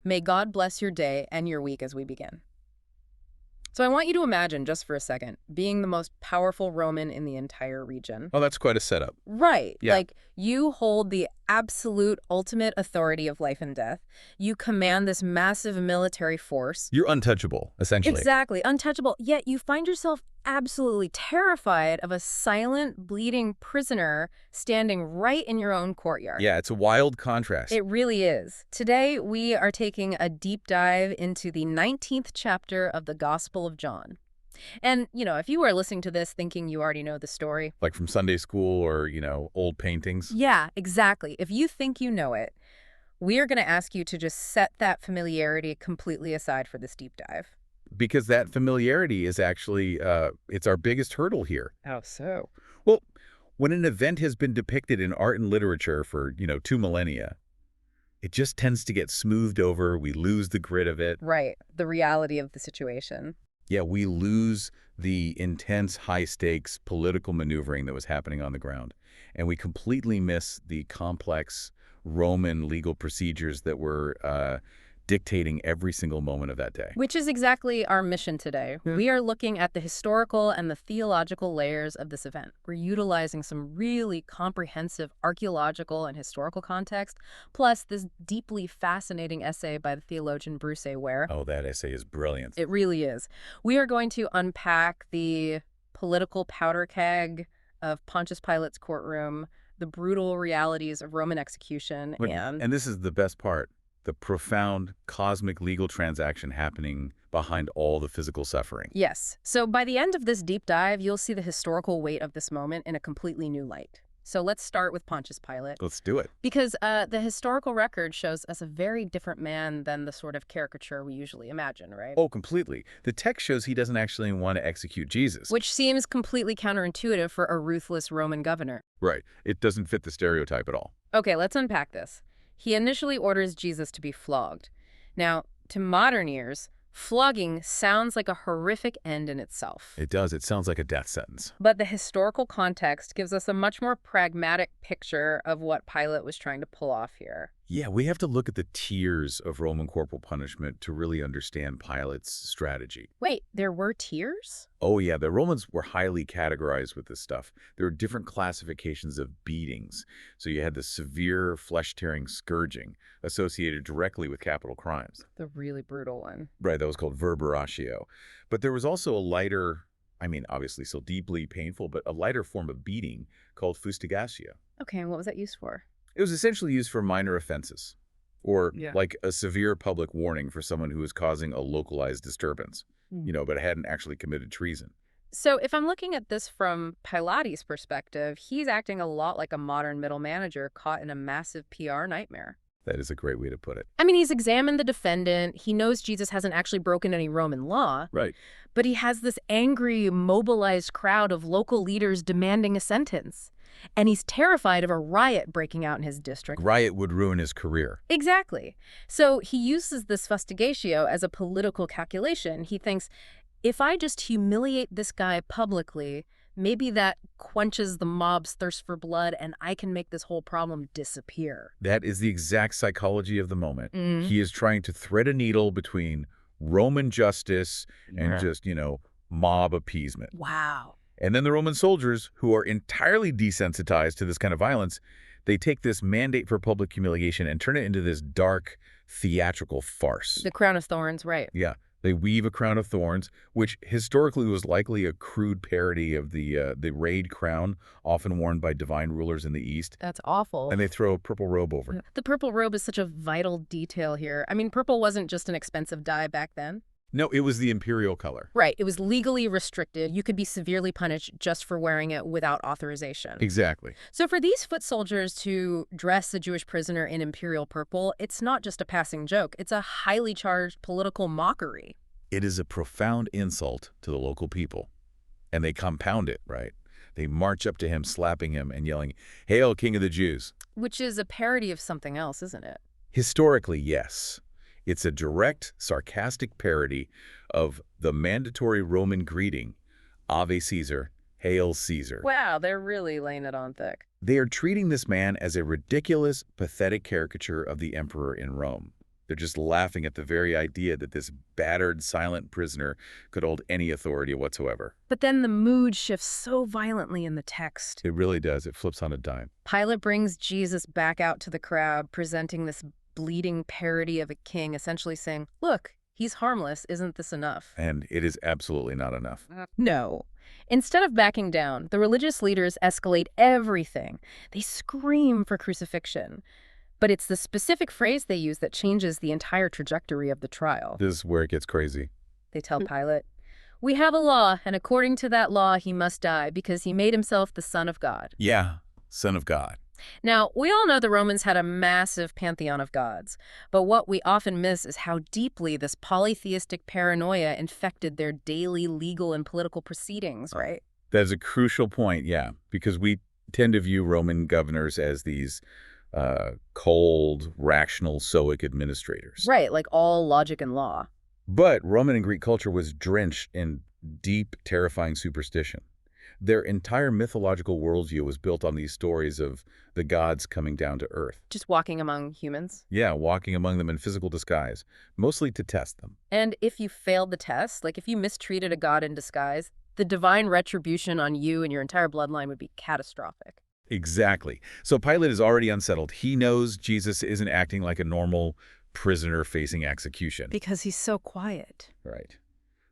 May God bless your day and your week as we begin. So I want you to imagine, just for a second, being the most powerful Roman in the entire region. Oh, that's quite a setup. Right. Yeah. Like, you hold the absolute ultimate authority of life and death. You command this massive military force. You're untouchable, essentially. Exactly. Untouchable. Yet you find yourself absolutely terrified of a silent, bleeding prisoner standing right in your own courtyard. Yeah, it's a wild contrast. It really is. Today, we are taking a deep dive into the 19th chapter of the Gospel of John. And, if you are listening to this thinking you already know the story. Like from Sunday school or, old paintings. Yeah, exactly. If you think you know it, we are going to ask you to just set that familiarity completely aside for this deep dive. Because that familiarity is actually, it's our biggest hurdle here. How so? Well, when an event has been depicted in art and literature for, 2 millennia, it just tends to get smoothed over. We lose the grit of it. Right. The reality of the situation. Yeah, we lose the intense, high-stakes political maneuvering that was happening on the ground. And we completely miss the complex Roman legal procedures that were dictating every single moment of that day. Which is exactly our mission today. We are looking at the historical and the theological layers of this event. We're utilizing some really comprehensive archaeological and historical context, plus this deeply fascinating essay by the theologian Bruce A. Ware. Oh, that essay is brilliant. It really is. We are going to unpack the political powder keg of Pontius Pilate's courtroom, the brutal realities of Roman execution, And this is the best part. The profound cosmic legal transaction happening behind all the physical suffering. Yes. So by the end of this deep dive, you'll see the historical weight of this moment in a completely new light. So let's start with Pontius Pilate. Let's do it. Because the historical record shows us a very different man than the sort of caricature we usually imagine, right? Oh, completely. The text shows he doesn't actually want to execute Jesus. Which seems completely counterintuitive for a ruthless Roman governor. Right. It doesn't fit the stereotype at all. Okay, let's unpack this. He initially orders Jesus to be flogged. Now, to modern ears, flogging sounds like a horrific end in itself. It does. It sounds like a death sentence. But the historical context gives us a much more pragmatic picture of what Pilate was trying to pull off here. Yeah, we have to look at the tiers of Roman corporal punishment to really understand Pilate's strategy. Wait, there were tiers? Oh, yeah, the Romans were highly categorized with this stuff. There were different classifications of beatings. So you had the severe flesh-tearing scourging associated directly with capital crimes. The really brutal one. Right, that was called verberatio. But there was also a lighter, obviously still deeply painful, but a lighter form of beating called fustigatio. Okay, and what was that used for? It was essentially used for minor offenses, or Yeah. like a severe public warning for someone who was causing a localized disturbance, but hadn't actually committed treason. So if I'm looking at this from Pilates' perspective, he's acting a lot like a modern middle manager caught in a massive PR nightmare. That is a great way to put it. He's examined the defendant. He knows Jesus hasn't actually broken any Roman law. Right. But he has this angry, mobilized crowd of local leaders demanding a sentence. And he's terrified of a riot breaking out in his district. Riot would ruin his career. Exactly. So he uses this fustigatio as a political calculation. He thinks, if I just humiliate this guy publicly, maybe that quenches the mob's thirst for blood and I can make this whole problem disappear. That is the exact psychology of the moment. He is trying to thread a needle between Roman justice and just, mob appeasement. Wow. And then the Roman soldiers, who are entirely desensitized to this kind of violence, they take this mandate for public humiliation and turn it into this dark, theatrical farce. The crown of thorns, right. Yeah. They weave a crown of thorns, which historically was likely a crude parody of the rayed crown, often worn by divine rulers in the East. That's awful. And they throw a purple robe over it. The purple robe is such a vital detail here. Purple wasn't just an expensive dye back then. No, it was the imperial color. Right. It was legally restricted. You could be severely punished just for wearing it without authorization. Exactly. So for these foot soldiers to dress a Jewish prisoner in imperial purple, it's not just a passing joke. It's a highly charged political mockery. It is a profound insult to the local people. And they compound it, right? They march up to him, slapping him and yelling, "Hail, King of the Jews." Which is a parody of something else, isn't it? Historically, yes. It's a direct, sarcastic parody of the mandatory Roman greeting, Ave Caesar, Hail Caesar. Wow, they're really laying it on thick. They are treating this man as a ridiculous, pathetic caricature of the emperor in Rome. They're just laughing at the very idea that this battered, silent prisoner could hold any authority whatsoever. But then the mood shifts so violently in the text. It really does. It flips on a dime. Pilate brings Jesus back out to the crowd, presenting this bleeding parody of a king, essentially saying, look, he's harmless. Isn't this enough? And it is absolutely not enough. No. Instead of backing down, the religious leaders escalate everything. They scream for crucifixion. But it's the specific phrase they use that changes the entire trajectory of the trial. This is where it gets crazy. They tell Pilate, we have a law, and according to that law, he must die because he made himself the Son of God. Yeah, Son of God. Now, we all know the Romans had a massive pantheon of gods, but what we often miss is how deeply this polytheistic paranoia infected their daily legal and political proceedings, right? That is a crucial point, yeah, because we tend to view Roman governors as these cold, rational, stoic administrators. Right, like all logic and law. But Roman and Greek culture was drenched in deep, terrifying superstition. Their entire mythological worldview was built on these stories of the gods coming down to earth. Just walking among humans. Yeah, walking among them in physical disguise, mostly to test them. And if you failed the test, like if you mistreated a god in disguise, the divine retribution on you and your entire bloodline would be catastrophic. Exactly. So Pilate is already unsettled. He knows Jesus isn't acting like a normal prisoner facing execution. Because he's so quiet. Right.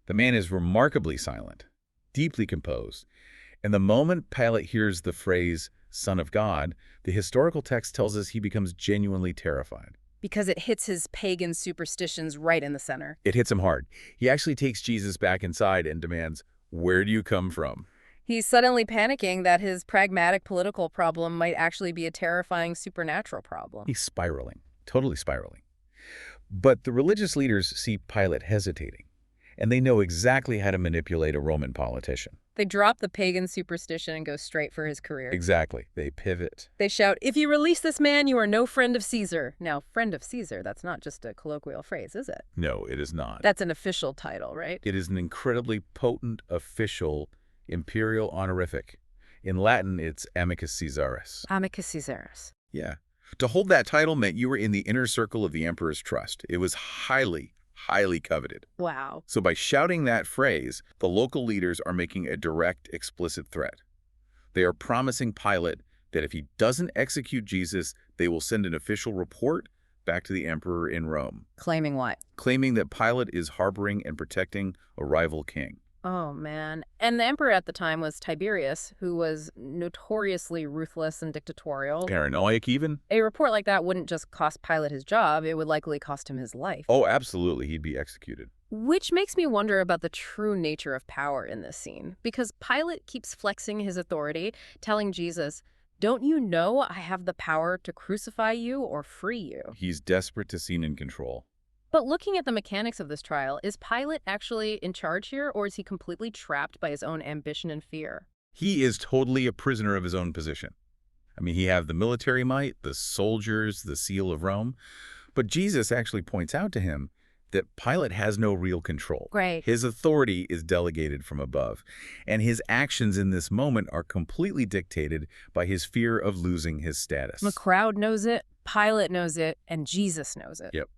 The man is remarkably silent, deeply composed. And the moment Pilate hears the phrase, Son of God, the historical text tells us he becomes genuinely terrified. Because it hits his pagan superstitions right in the center. It hits him hard. He actually takes Jesus back inside and demands, where do you come from? He's suddenly panicking that his pragmatic political problem might actually be a terrifying supernatural problem. He's spiraling, totally spiraling. But the religious leaders see Pilate hesitating, and they know exactly how to manipulate a Roman politician. They drop the pagan superstition and go straight for his career. Exactly. They pivot. They shout, if you release this man, you are no friend of Caesar. Now, friend of Caesar, that's not just a colloquial phrase, is it? No, it is not. That's an official title, right? It is an incredibly potent, official, imperial honorific. In Latin, it's amicus Caesaris. Amicus Caesaris. Yeah. To hold that title meant you were in the inner circle of the emperor's trust. It was highly coveted. Wow. So by shouting that phrase, the local leaders are making a direct, explicit threat. They are promising Pilate that if he doesn't execute Jesus, they will send an official report back to the emperor in Rome. Claiming what? Claiming that Pilate is harboring and protecting a rival king. Oh, man. And the emperor at the time was Tiberius, who was notoriously ruthless and dictatorial. Paranoid even? A report like that wouldn't just cost Pilate his job, it would likely cost him his life. Oh, absolutely. He'd be executed. Which makes me wonder about the true nature of power in this scene. Because Pilate keeps flexing his authority, telling Jesus, don't you know I have the power to crucify you or free you? He's desperate to seem in control. But looking at the mechanics of this trial, is Pilate actually in charge here, or is he completely trapped by his own ambition and fear? He is totally a prisoner of his own position. I mean, he has the military might, the soldiers, the seal of Rome. But Jesus actually points out to him that Pilate has no real control. Right. His authority is delegated from above, and his actions in this moment are completely dictated by his fear of losing his status. The crowd knows it, Pilate knows it, and Jesus knows it. Yep.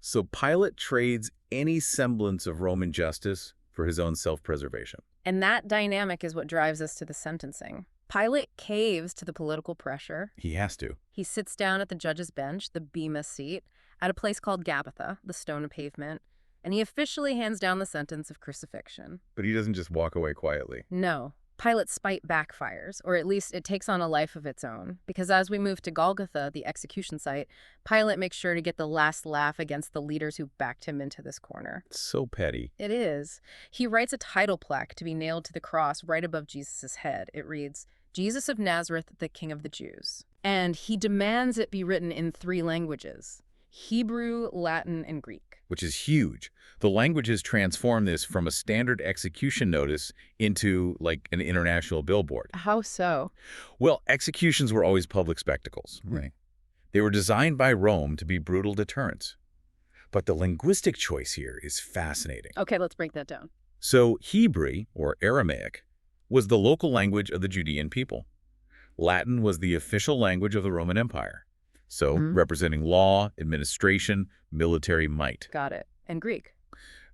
So Pilate trades any semblance of Roman justice for his own self-preservation. And that dynamic is what drives us to the sentencing. Pilate caves to the political pressure. He has to. He sits down at the judge's bench, the bema seat, at a place called Gabbatha, the stone pavement, and he officially hands down the sentence of crucifixion. But he doesn't just walk away quietly. No. Pilate's spite backfires, or at least it takes on a life of its own. Because as we move to Golgotha, the execution site, Pilate makes sure to get the last laugh against the leaders who backed him into this corner. It's so petty. It is. He writes a title plaque to be nailed to the cross right above Jesus' head. It reads, Jesus of Nazareth, the King of the Jews. And he demands it be written in 3 languages, Hebrew, Latin, and Greek. Which is huge. The languages transform this from a standard execution notice into, like, an international billboard. How so? Well, executions were always public spectacles, right? They were designed by Rome to be brutal deterrents. But the linguistic choice here is fascinating. Okay, let's break that down. So Hebrew, or Aramaic, was the local language of the Judean people. Latin was the official language of the Roman Empire. so Mhm. representing law, administration, military might. Got it. And Greek.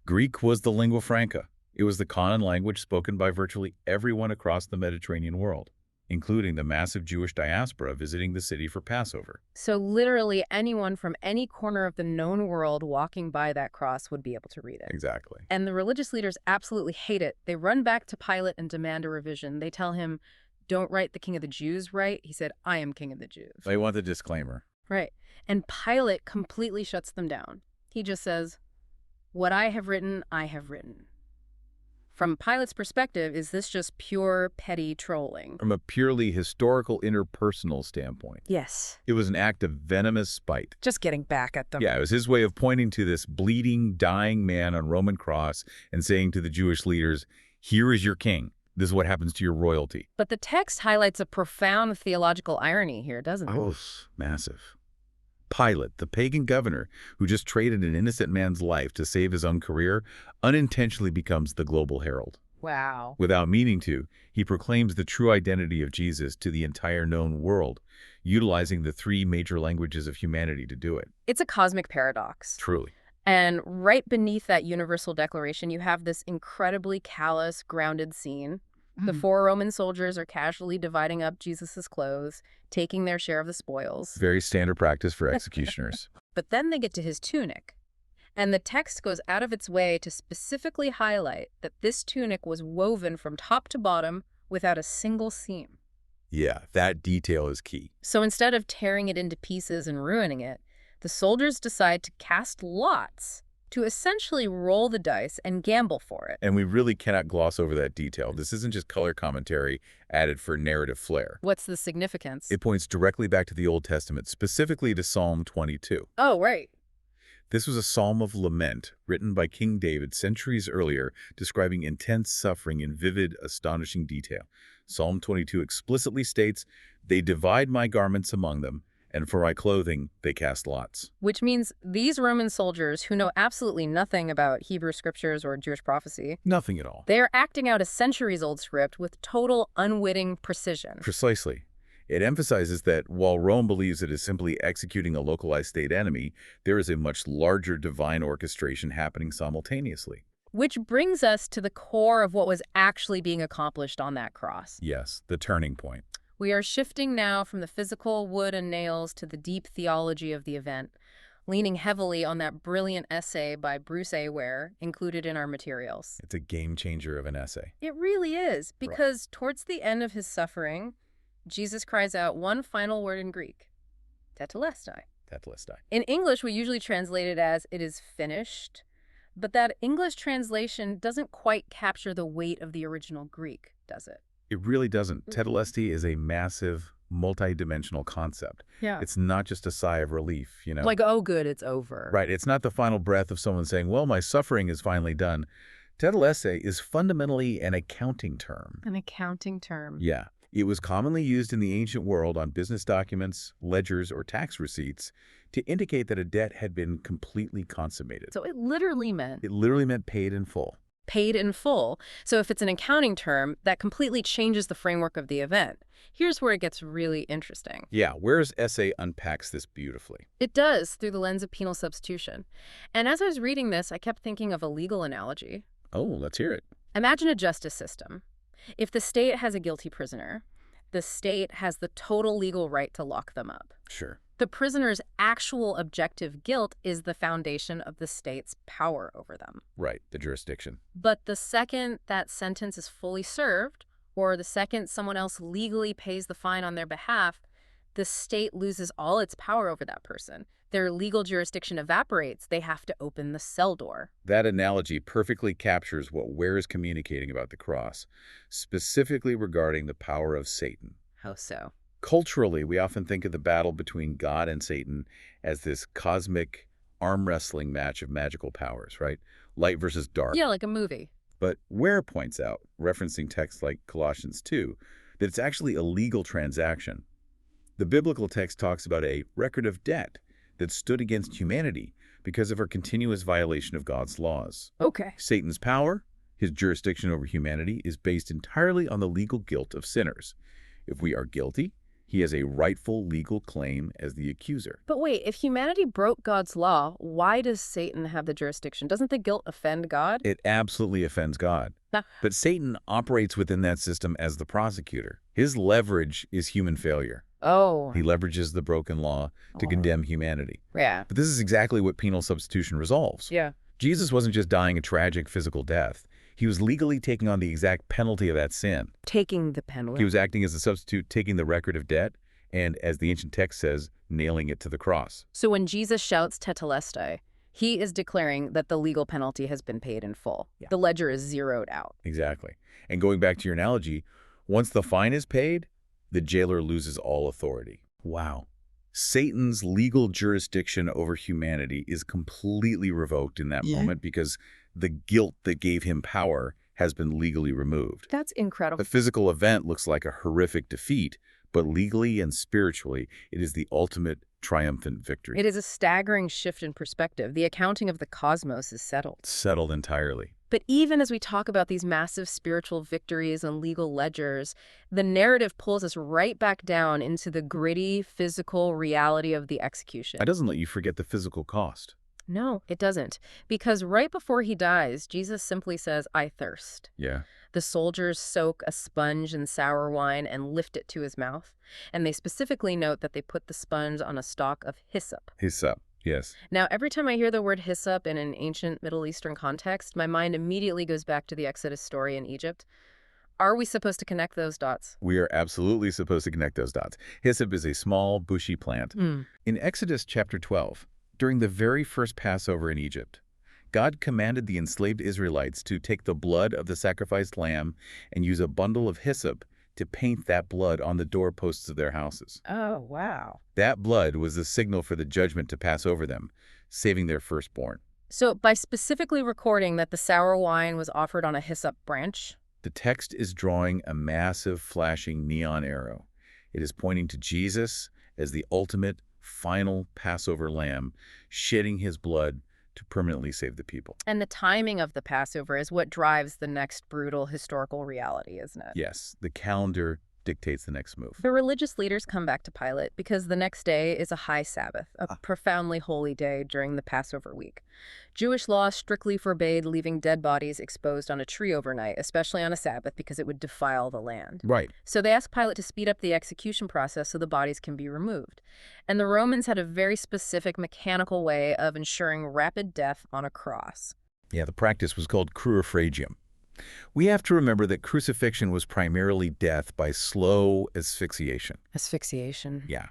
Greek was the lingua franca. It was the common language spoken by virtually everyone across the Mediterranean world, including the massive Jewish diaspora visiting the city for Passover. So literally anyone from any corner of the known world walking by that cross would be able to read it. Exactly. And the religious leaders absolutely hate it. They run back to Pilate and demand a revision. They tell him, don't write the King of the Jews, right? He said, I am King of the Jews. They want the disclaimer. Right. And Pilate completely shuts them down. He just says, what I have written, I have written. From Pilate's perspective, is this just pure, petty trolling? From a purely historical, interpersonal standpoint, Yes. it was an act of venomous spite. Just getting back at them. Yeah, it was his way of pointing to this bleeding, dying man on Roman cross and saying to the Jewish leaders, here is your king. This is what happens to your royalty. But the text highlights a profound theological irony here, doesn't it? Oh, massive. Pilate, the pagan governor who just traded an innocent man's life to save his own career, unintentionally becomes the global herald. Wow. Without meaning to, he proclaims the true identity of Jesus to the entire known world, utilizing the three major languages of humanity to do it. It's a cosmic paradox. Truly. And right beneath that universal declaration, you have this incredibly callous, grounded scene. The 4 Roman soldiers are casually dividing up Jesus's clothes, taking their share of the spoils. Very standard practice for executioners. But then they get to his tunic. And the text goes out of its way to specifically highlight that this tunic was woven from top to bottom without a single seam. Yeah, that detail is key. So instead of tearing it into pieces and ruining it, the soldiers decide to cast lots to essentially roll the dice and gamble for it. And we really cannot gloss over that detail. This isn't just color commentary added for narrative flair. What's the significance? It points directly back to the Old Testament, specifically to Psalm 22. Oh, right. This was a psalm of lament written by King David centuries earlier, describing intense suffering in vivid, astonishing detail. Psalm 22 explicitly states, "They divide my garments among them, and for my clothing they cast lots." Which means these Roman soldiers who know absolutely nothing about Hebrew scriptures or Jewish prophecy, Nothing at all. they are acting out a centuries-old script with total unwitting precision. Precisely. It emphasizes that while Rome believes it is simply executing a localized state enemy, there is a much larger divine orchestration happening simultaneously. Which brings us to the core of what was actually being accomplished on that cross. Yes, the turning point. We are shifting now from the physical wood and nails to the deep theology of the event, leaning heavily on that brilliant essay by Bruce A. Ware included in our materials. It's a game changer of an essay. It really is, because towards the end of his suffering, Jesus cries out one final word in Greek, tetelestai. Tetelestai. In English, we usually translate it as "it is finished," but that English translation doesn't quite capture the weight of the original Greek, does it? It really doesn't. Tetelestai is a massive, multi-dimensional concept. Yeah. It's not just a sigh of relief, you know? Like, oh, good, it's over. Right. It's not the final breath of someone saying, well, my suffering is finally done. Tetelestai is fundamentally an accounting term. An accounting term. Yeah. It was commonly used in the ancient world on business documents, ledgers, or tax receipts to indicate that a debt had been completely consummated. So it literally meant paid in full. paid in full. So if it's an accounting term, that completely changes the framework of the event. Here's where it gets really interesting. Yeah, Ware's essay unpacks this beautifully. It does, through the lens of penal substitution. And as I was reading this, I kept thinking of a legal analogy. Oh, let's hear it. Imagine a justice system. If the state has a guilty prisoner, the state has the total legal right to lock them up. Sure. The prisoner's actual objective guilt is the foundation of the state's power over them. Right, the jurisdiction. But the second that sentence is fully served, or the second someone else legally pays the fine on their behalf, the state loses all its power over that person. Their legal jurisdiction evaporates. They have to open the cell door. That analogy perfectly captures what Ware is communicating about the cross, specifically regarding the power of Satan. How so? Culturally, we often think of the battle between God and Satan as this cosmic arm wrestling match of magical powers, right? Light versus dark. Yeah, like a movie. But Ware points out, referencing texts like Colossians 2, that it's actually a legal transaction. The biblical text talks about a record of debt that stood against humanity because of our continuous violation of God's laws. Okay. Satan's power, his jurisdiction over humanity, is based entirely on the legal guilt of sinners. If we are guilty, He has a rightful legal claim as the accuser. But wait, if humanity broke God's law, why does Satan have the jurisdiction? Doesn't the guilt offend God? It absolutely offends God. Ah. But Satan operates within that system as the prosecutor. His leverage is human failure. Oh. He leverages the broken law to condemn humanity. Yeah. But this is exactly what penal substitution resolves. Yeah. Jesus wasn't just dying a tragic physical death. He was legally taking on the exact penalty of that sin. Taking the penalty. He was acting as a substitute, taking the record of debt, and, as the ancient text says, nailing it to the cross. So when Jesus shouts tetelestai, he is declaring that the legal penalty has been paid in full. Yeah. The ledger is zeroed out. Exactly. And going back to your analogy, once the fine is paid, the jailer loses all authority. Wow. Satan's legal jurisdiction over humanity is completely revoked in that moment because the guilt that gave him power has been legally removed. That's incredible. The physical event looks like a horrific defeat, but legally and spiritually, it is the ultimate triumphant victory. It is a staggering shift in perspective. The accounting of the cosmos is settled. Settled entirely. But even as we talk about these massive spiritual victories and legal ledgers, the narrative pulls us right back down into the gritty, physical reality of the execution. That doesn't let you forget the physical cost. No, it doesn't. Because right before he dies, Jesus simply says, "I thirst." Yeah. The soldiers soak a sponge in sour wine and lift it to his mouth. And they specifically note that they put the sponge on a stalk of hyssop. Hyssop, yes. Now, every time I hear the word hyssop in an ancient Middle Eastern context, my mind immediately goes back to the Exodus story in Egypt. Are we supposed to connect those dots? We are absolutely supposed to connect those dots. Hyssop is a small, bushy plant. In Exodus chapter 12, during the very first Passover in Egypt, God commanded the enslaved Israelites to take the blood of the sacrificed lamb and use a bundle of hyssop to paint that blood on the doorposts of their houses. Oh, wow. That blood was the signal for the judgment to pass over them, saving their firstborn. So by specifically recording that the sour wine was offered on a hyssop branch, The text is drawing a massive flashing neon arrow. It is pointing to Jesus as the ultimate, final Passover lamb, shedding his blood to permanently save the people. and the timing of the Passover is what drives the next brutal historical reality, isn't it? Yes, the calendar dictates the next move. The religious leaders come back to Pilate because the next day is a high Sabbath, a profoundly holy day during the Passover week. Jewish law strictly forbade leaving dead bodies exposed on a tree overnight, especially on a Sabbath, because it would defile the land. Right. So they asked Pilate to speed up the execution process so the bodies can be removed. And the Romans had a very specific mechanical way of ensuring rapid death on a cross. Yeah, the practice was called crucifixion. We have to remember that crucifixion was primarily death by slow asphyxiation. Asphyxiation. Yeah.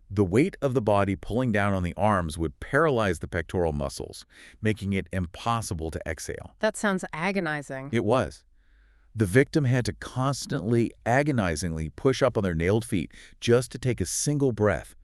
The weight of the body pulling down on the arms would paralyze the pectoral muscles, making it impossible to exhale. That sounds agonizing. It was. The victim had to constantly, agonizingly push up on their nailed feet just to take a single breath.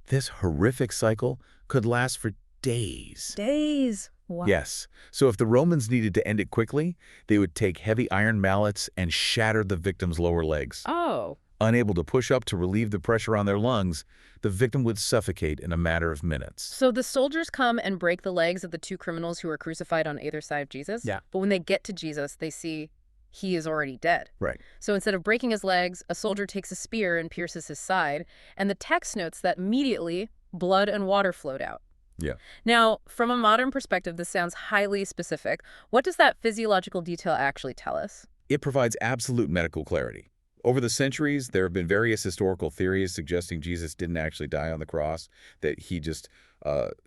This horrific cycle could last for days. Days. Wow. Yes. So if the Romans needed to end it quickly, they would take heavy iron mallets and shatter the victim's lower legs. Oh. Unable to push up to relieve the pressure on their lungs, the victim would suffocate in a matter of minutes. So the soldiers come and break the legs of the two criminals who were crucified on either side of Jesus? Yeah. But when they get to Jesus, they see he is already dead. Right. So instead of breaking his legs, a soldier takes a spear and pierces his side, and the text notes that immediately blood and water flowed out. Yeah. Now, from a modern perspective, this sounds highly specific. What does that physiological detail actually tell us? It provides absolute medical clarity. Over the centuries, there have been various historical theories suggesting Jesus didn't actually die on the cross, that he just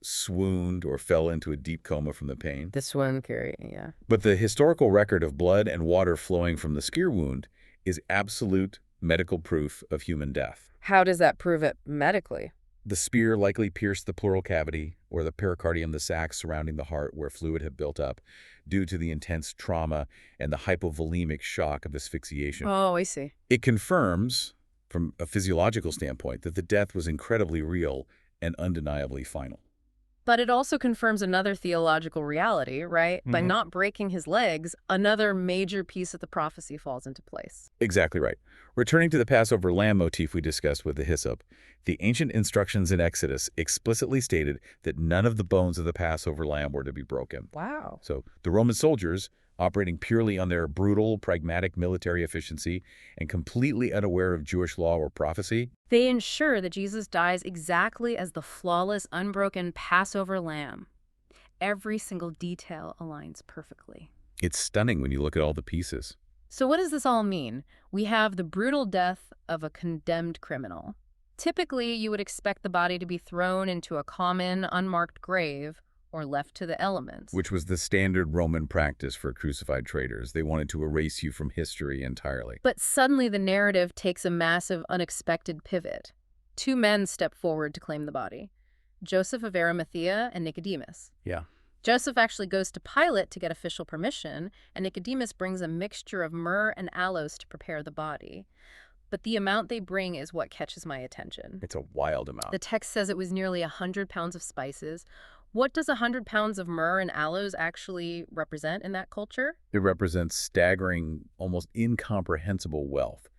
swooned or fell into a deep coma from the pain. This one, Carrie, yeah. But the historical record of blood and water flowing from the spear wound is absolute medical proof of human death. How does that prove it medically? The spear likely pierced the pleural cavity, or the pericardium, the sac surrounding the heart where fluid had built up, due to the intense trauma and the hypovolemic shock of asphyxiation. Oh, I see. It confirms, from a physiological standpoint, that the death was incredibly real and undeniably final. But it also confirms another theological reality, right? By not breaking his legs, another major piece of the prophecy falls into place. Exactly right. Returning to the Passover lamb motif we discussed with the hyssop, the ancient instructions in Exodus explicitly stated that none of the bones of the Passover lamb were to be broken. Wow. So the Roman soldiers operating purely on their brutal, pragmatic military efficiency and completely unaware of Jewish law or prophecy. They ensure that Jesus dies exactly as the flawless, unbroken Passover lamb. Every single detail aligns perfectly. It's stunning when you look at all the pieces. So what does this all mean? We have the brutal death of a condemned criminal. Typically, you would expect the body to be thrown into a common, unmarked grave or left to the elements. Which was the standard Roman practice for crucified traitors. They wanted to erase you from history entirely. But suddenly the narrative takes a massive, unexpected pivot. Two men step forward to claim the body: Joseph of Arimathea and Nicodemus. Yeah. Joseph actually goes to Pilate to get official permission, and Nicodemus brings a mixture of myrrh and aloes to prepare the body. But the amount they bring is what catches my attention. It's a wild amount. The text says it was nearly 100 pounds of spices. What does 100 pounds of myrrh and aloes actually represent in that culture? It represents staggering, almost incomprehensible wealth.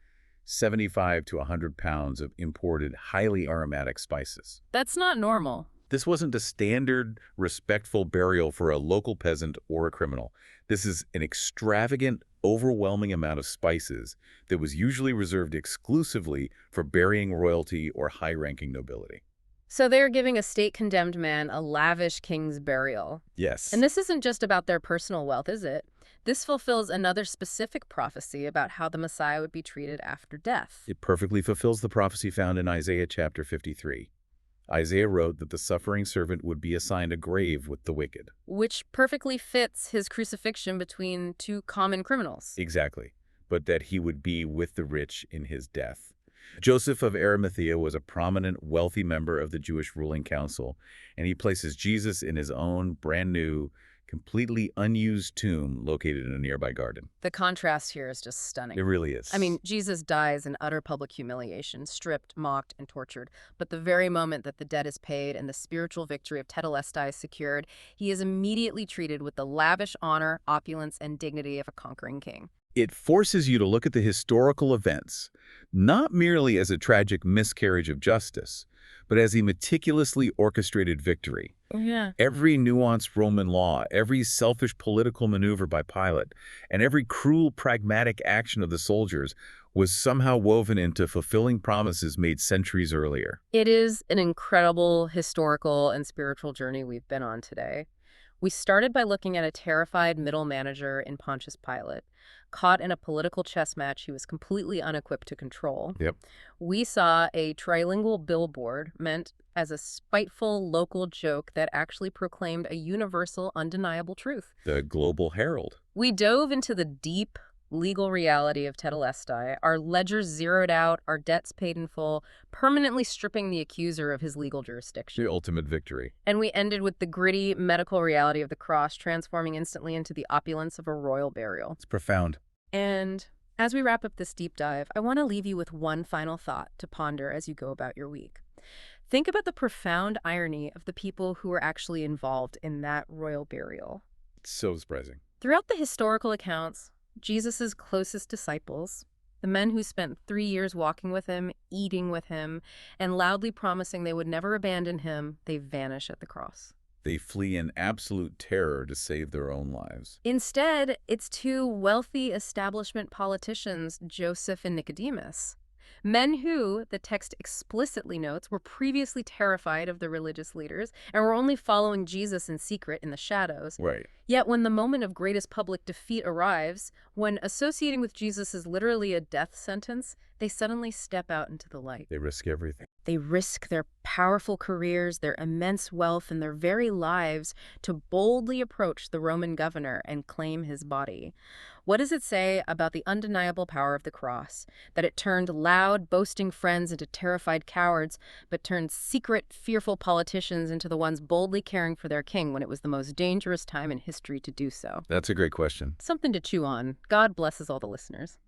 75 to 100 pounds of imported, highly aromatic spices. That's not normal. This wasn't a standard, respectful burial for a local peasant or a criminal. This is an extravagant, overwhelming amount of spices that was usually reserved exclusively for burying royalty or high-ranking nobility. So they're giving a state-condemned man a lavish king's burial. Yes. And this isn't just about their personal wealth, is it? This fulfills another specific prophecy about how the Messiah would be treated after death. It perfectly fulfills the prophecy found in Isaiah chapter 53. Isaiah wrote that the suffering servant would be assigned a grave with the wicked. Which perfectly fits his crucifixion between two common criminals. Exactly. But that he would be with the rich in his death. Joseph of Arimathea was a prominent, wealthy member of the Jewish ruling council, and he places Jesus in his own brand new, completely unused tomb located in a nearby garden. The contrast here is just stunning. It really is. I mean, Jesus dies in utter public humiliation, stripped, mocked, and tortured. But the very moment that the debt is paid and the spiritual victory of tetelestai is secured, he is immediately treated with the lavish honor, opulence, and dignity of a conquering king. It forces you to look at the historical events, not merely as a tragic miscarriage of justice, but as a meticulously orchestrated victory. Yeah. Every nuanced Roman law, every selfish political maneuver by Pilate, and every cruel pragmatic action of the soldiers was somehow woven into fulfilling promises made centuries earlier. It is an incredible historical and spiritual journey we've been on today. We started by looking at a terrified middle manager in Pontius Pilate, caught in a political chess match he was completely unequipped to control. Yep. We saw a trilingual billboard meant as a spiteful local joke that actually proclaimed a universal, undeniable truth. The global herald. We dove into the deep legal reality of tetelestai, our ledgers zeroed out, our debts paid in full, permanently stripping the accuser of his legal jurisdiction. The ultimate victory. And we ended with the gritty medical reality of the cross, transforming instantly into the opulence of a royal burial. It's profound. And as we wrap up this deep dive, I want to leave you with one final thought to ponder as you go about your week. Think about the profound irony of the people who were actually involved in that royal burial. It's so surprising. Throughout the historical accounts, Jesus' closest disciples, the men who spent 3 years walking with him, eating with him, and loudly promising they would never abandon him, they vanish at the cross. They flee in absolute terror to save their own lives. Instead, it's two wealthy establishment politicians, Joseph and Nicodemus. Men who, the text explicitly notes, were previously terrified of the religious leaders and were only following Jesus in secret in the shadows. Right. Yet when the moment of greatest public defeat arrives, when associating with Jesus is literally a death sentence, they suddenly step out into the light. They risk everything. They risk their powerful careers, their immense wealth, and their very lives to boldly approach the Roman governor and claim his body. What does it say about the undeniable power of the cross? That it turned loud, boasting friends into terrified cowards, but turned secret, fearful politicians into the ones boldly caring for their king when it was the most dangerous time in history to do so. That's a great question. Something to chew on. God blesses all the listeners.